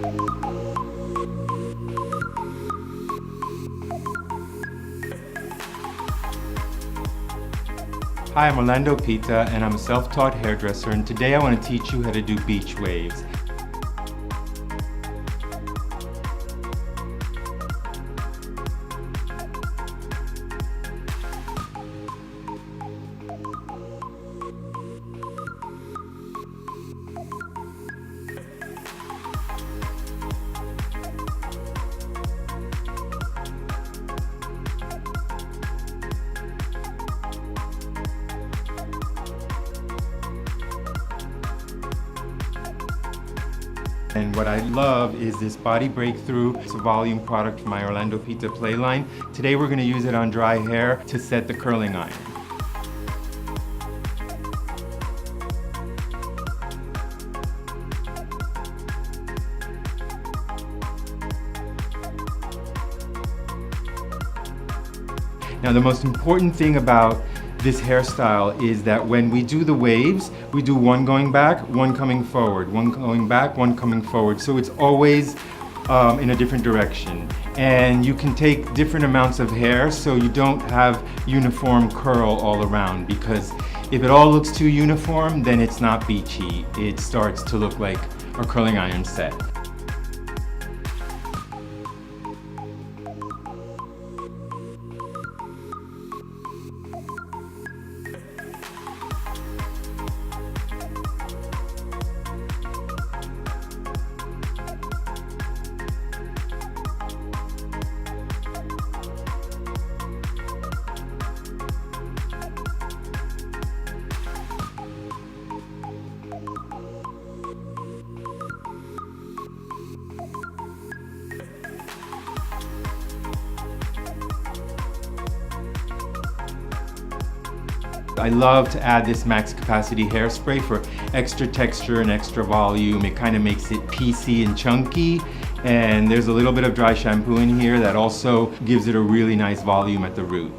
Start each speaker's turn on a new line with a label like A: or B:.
A: Hi, I'm Pita and I'm a self-taught hairdresser, and today I want to teach you how to do beach waves. And what I love is this body breakthrough. It's a volume product from my Pita play line. Today we're going to use it on dry hair to set the curling iron. Now the most important thing about this hairstyle is that when we do the waves, we do one going back, one coming forward, one going back, one coming forward. So it's always in a different direction. And you can take different amounts of hair so you don't have uniform curl all around, because if it all looks too uniform, then it's not beachy. It starts to look like a curling iron set. I love to add this max capacity hairspray for extra texture and extra volume. It kind of makes it piecey and chunky, and there's a little bit of dry shampoo in here that also gives it a really nice volume at the root.